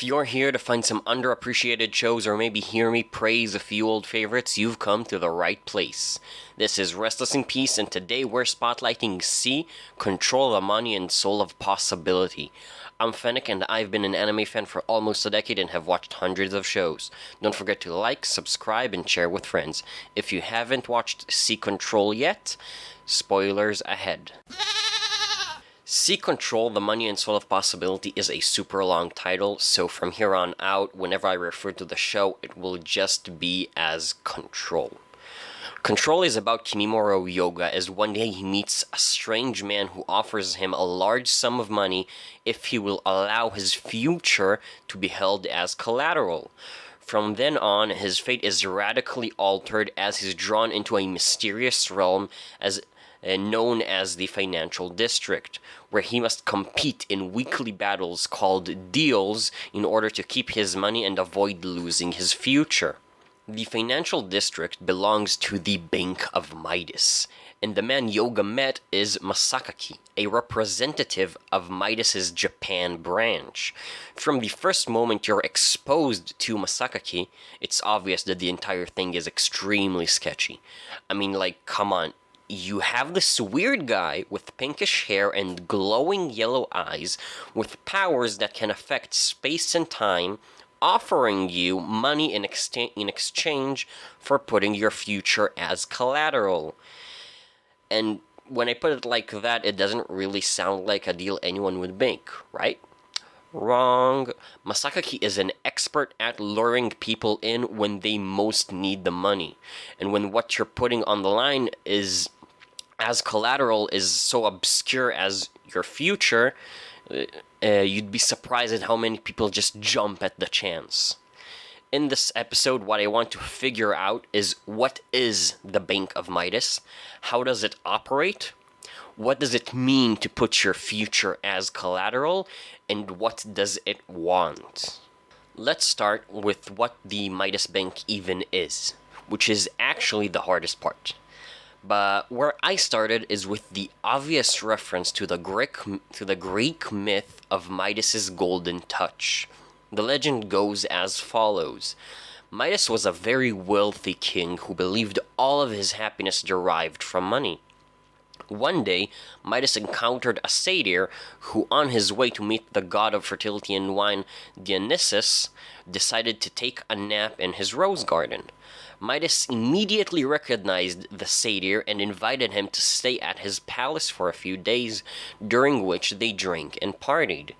you're here to find some underappreciated shows or maybe hear me praise a few old favorites, you've come to the right place. This is Restless in Peace, and today we're spotlighting C, Control the Money and Soul of Possibility. I'm Fennec, and I've been an anime fan for almost a decade and have watched hundreds of shows. Don't forget to like, subscribe, and share with friends. If you haven't watched C Control yet, spoilers ahead. C Control, the Money and Soul of Possibility is a super long title, so from here on out, whenever I refer to the show, it will just be as Control. Control is about Kimimaro Yoga as one day he meets a strange man who offers him a large sum of money if he will allow his future to be held as collateral. From then on, his fate is radically altered as he's drawn into a mysterious realm known as the Financial District, where he must compete in weekly battles called deals in order to keep his money and avoid losing his future. The Financial District belongs to the Bank of Midas, and the man Yoga met is Masakaki, a representative of Midas's Japan branch. From the first moment you're exposed to Masakaki, it's obvious that the entire thing is extremely sketchy. I mean, come on. You have this weird guy with pinkish hair and glowing yellow eyes with powers that can affect space and time, offering you money in exchange for putting your future as collateral. And when I put it like that, it doesn't really sound like a deal anyone would make, right? Wrong. Masakaki is an expert at luring people in when they most need the money. And when what you're putting on the line is as collateral is so obscure as your future, you'd be surprised at how many people just jump at the chance. In this episode, what I want to figure out is what is the Bank of Midas? How does it operate? What does it mean to put your future as collateral? And what does it want? Let's start with what the Midas Bank even is, which is actually the hardest part. But where I started is with the obvious reference to the Greek myth of Midas's golden touch. The legend goes as follows. Midas was a very wealthy king who believed all of his happiness derived from money. One day, Midas encountered a satyr who, on his way to meet the god of fertility and wine, Dionysus, decided to take a nap in his rose garden. Midas immediately recognized the satyr and invited him to stay at his palace for a few days, during which they drank and partied.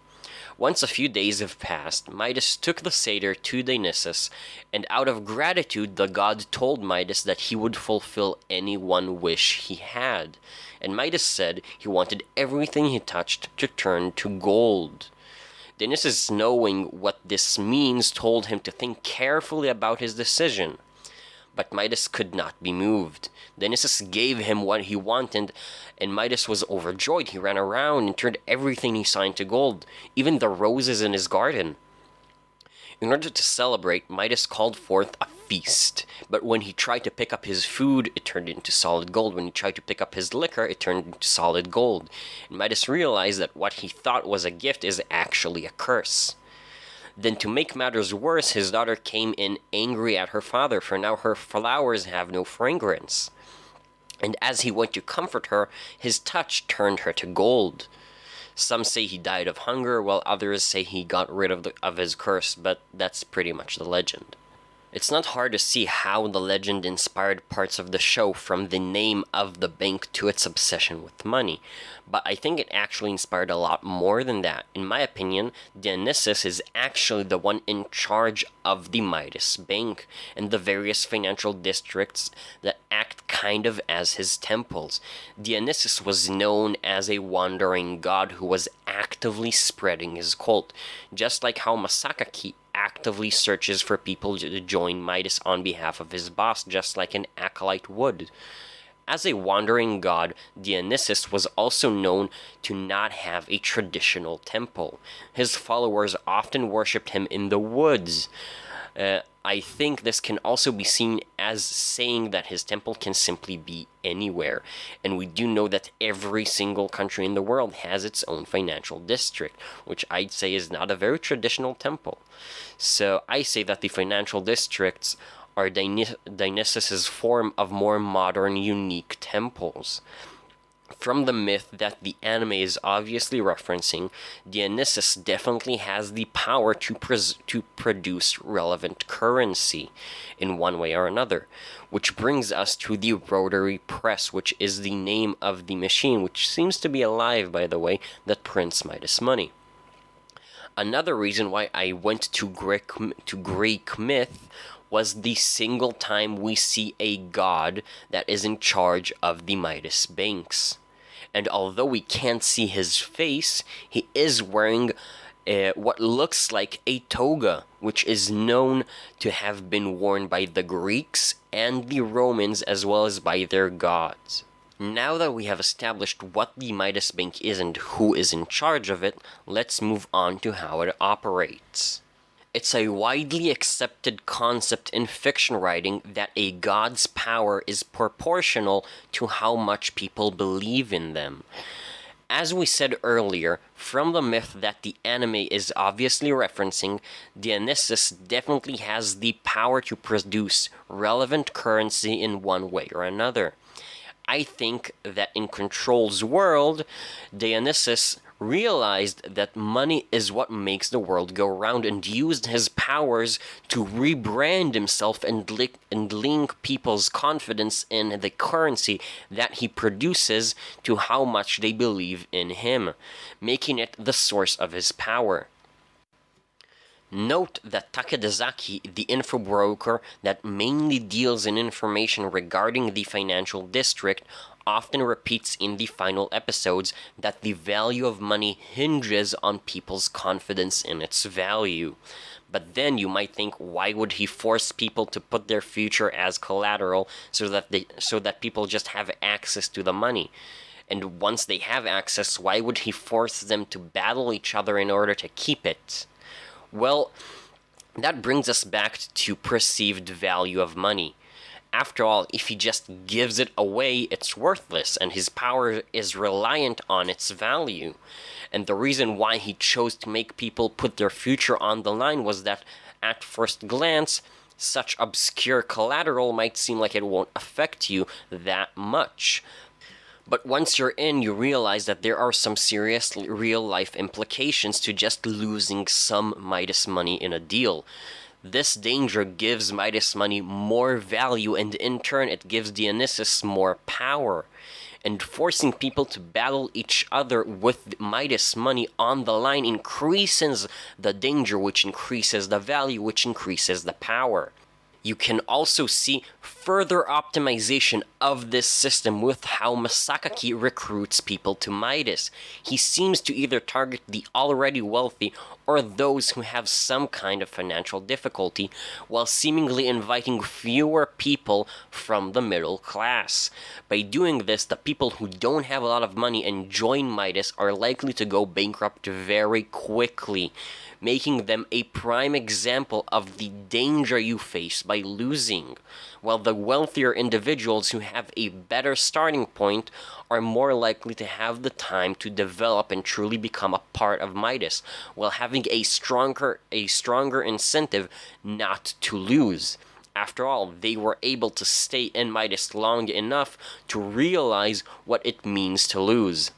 Once a few days have passed, Midas took the satyr to Dionysus, and out of gratitude the god told Midas that he would fulfill any one wish he had. And Midas said he wanted everything he touched to turn to gold. Dionysus, knowing what this means, told him to think carefully about his decision. But Midas could not be moved. Dionysus gave him what he wanted, and Midas was overjoyed. He ran around and turned everything he saw into gold, even the roses in his garden. In order to celebrate, Midas called forth a feast. But when he tried to pick up his food, it turned into solid gold. When he tried to pick up his liquor, it turned into solid gold. And Midas realized that what he thought was a gift is actually a curse. Then, to make matters worse, his daughter came in angry at her father, for now her flowers have no fragrance. And as he went to comfort her, his touch turned her to gold. Some say he died of hunger, while others say he got rid of his curse, but that's pretty much the legend. It's not hard to see how the legend inspired parts of the show, from the name of the bank to its obsession with money. But I think it actually inspired a lot more than that. In my opinion, Dionysus is actually the one in charge of the Midas Bank and the various financial districts that act kind of as his temples. Dionysus was known as a wandering god who was actively spreading his cult, just like how Masakaki actively searches for people to join Midas on behalf of his boss, just like an acolyte would. As a wandering god, Dionysus was also known to not have a traditional temple. His followers often worshipped him in the woods. I think this can also be seen as saying that his temple can simply be anywhere. And we do know that every single country in the world has its own financial district, which I'd say is not a very traditional temple. So I say that the financial districts are Dionysus's form of more modern, unique temples. From the myth that the anime is obviously referencing, Dionysus definitely has the power to produce relevant currency in one way or another, which brings us to the rotary press, which is the name of the machine, which seems to be alive, by the way, that prints Midas money. Another reason why I went to Greek myth was the single time we see a god that is in charge of the Midas banks. And although we can't see his face, he is wearing what looks like a toga, which is known to have been worn by the Greeks and the Romans as well as by their gods. Now that we have established what the Midas Bank is and who is in charge of it, let's move on to how it operates. It's a widely accepted concept in fiction writing that a god's power is proportional to how much people believe in them. As we said earlier, from the myth that the anime is obviously referencing, Dionysus definitely has the power to produce relevant currency in one way or another. I think that in Control's world, Dionysus realized that money is what makes the world go round and used his powers to rebrand himself and link people's confidence in the currency that he produces to how much they believe in him, making it the source of his power. Note that Takadazaki, the info broker that mainly deals in information regarding the financial district, often repeats in the final episodes that the value of money hinges on people's confidence in its value. But then you might think, why would he force people to put their future as collateral so that people just have access to the money? And once they have access, why would he force them to battle each other in order to keep it? Well, that brings us back to perceived value of money. After all, if he just gives it away, it's worthless, and his power is reliant on its value. And the reason why he chose to make people put their future on the line was that, at first glance, such obscure collateral might seem like it won't affect you that much. But once you're in, you realize that there are some serious real-life implications to just losing some Midas money in a deal. This danger gives Midas money more value, and in turn it gives Dionysus more power. And forcing people to battle each other with Midas money on the line increases the danger, which increases the value, which increases the power. You can also see further optimization of this system with how Masakaki recruits people to Midas. He seems to either target the already wealthy or those who have some kind of financial difficulty, while seemingly inviting fewer people from the middle class. By doing this, the people who don't have a lot of money and join Midas are likely to go bankrupt very quickly, making them a prime example of the danger you face by losing, while the wealthier individuals who have a better starting point are more likely to have the time to develop and truly become a part of Midas, while having a stronger incentive not to lose. After all, they were able to stay in Midas long enough to realize what it means to lose.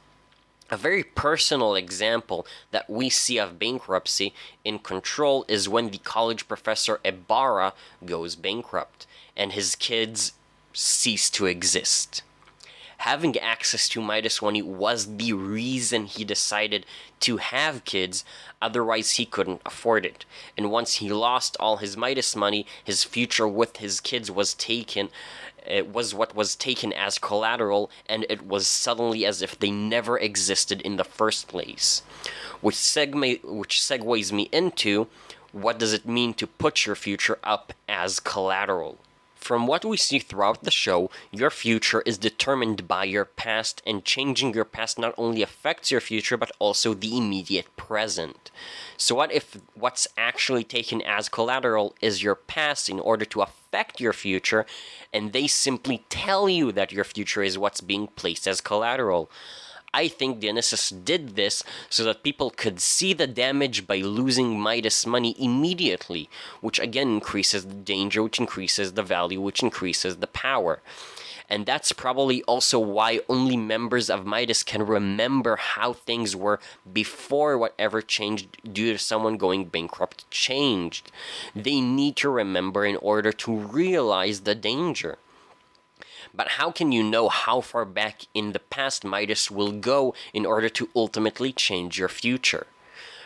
A very personal example that we see of bankruptcy in Control is when the college professor Ibarra goes bankrupt, and his kids cease to exist. Having access to Midas money was the reason he decided to have kids, otherwise he couldn't afford it. And once he lost all his Midas money, his future with his kids was taken. It was what was taken as collateral, and it was suddenly as if they never existed in the first place. Which segues me into, what does it mean to put your future up as collateral? From what we see throughout the show, your future is determined by your past, and changing your past not only affects your future, but also the immediate present. So what if what's actually taken as collateral is your past in order to affect your future, and they simply tell you that your future is what's being placed as collateral? I think Dionysus did this so that people could see the damage by losing Midas money immediately, which again increases the danger, which increases the value, which increases the power. And that's probably also why only members of Midas can remember how things were before whatever changed due to someone going bankrupt changed. They need to remember in order to realize the danger. But how can you know how far back in the past Midas will go in order to ultimately change your future?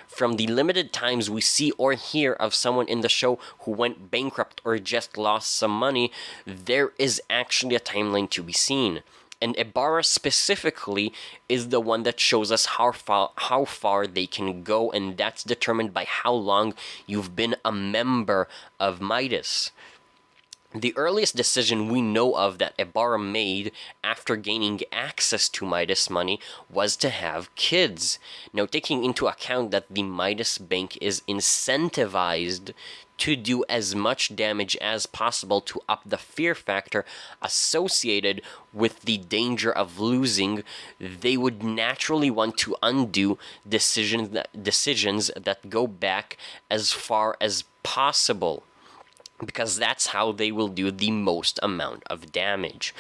From the limited times we see or hear of someone in the show who went bankrupt or just lost some money, there is actually a timeline to be seen. And Ibarra specifically is the one that shows us how far they can go, and that's determined by how long you've been a member of Midas. The earliest decision we know of that Ibarra made after gaining access to Midas money was to have kids. Now, taking into account that the Midas Bank is incentivized to do as much damage as possible to up the fear factor associated with the danger of losing, they would naturally want to undo decisions that go back as far as possible, because that's how they will do the most amount of damage.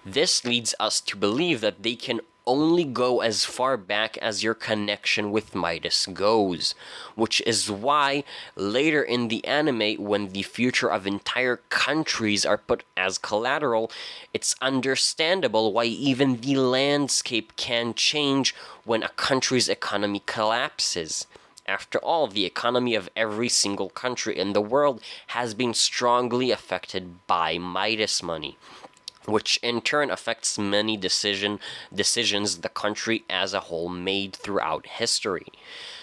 This leads us to believe that they can only go as far back as your connection with Midas goes, which is why later in the anime, when the future of entire countries are put as collateral, it's understandable why even the landscape can change when a country's economy collapses. After all, the economy of every single country in the world has been strongly affected by Midas money, which in turn affects many decisions the country as a whole made throughout history.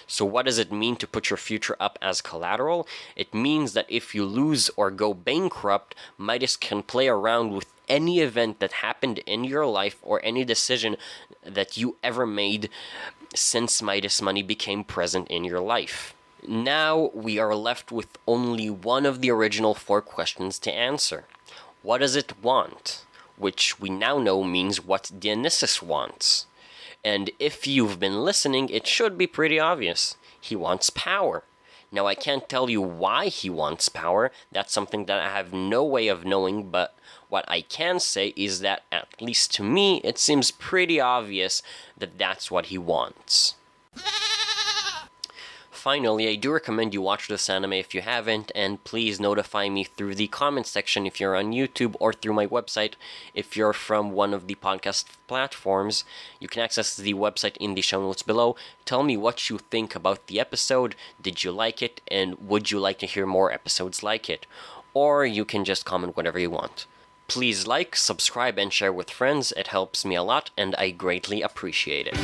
So what does it mean to put your future up as collateral? It means that if you lose or go bankrupt, Midas can play around with any event that happened in your life or any decision that you ever made since Midas money became present in your life. Now we are left with only one of the original 4 questions to answer. What does it want? Which we now know means what Dionysus wants. And if you've been listening, it should be pretty obvious. He wants power. Now I can't tell you why he wants power. That's something that I have no way of knowing, but what I can say is that, at least to me, it seems pretty obvious that that's what he wants. Finally, I do recommend you watch this anime if you haven't, and please notify me through the comment section if you're on YouTube, or through my website if you're from one of the podcast platforms. You can access the website in the show notes below. Tell me what you think about the episode. Did you like it, and would you like to hear more episodes like it? Or you can just comment whatever you want. Please like, subscribe, and share with friends. It helps me a lot, and I greatly appreciate it.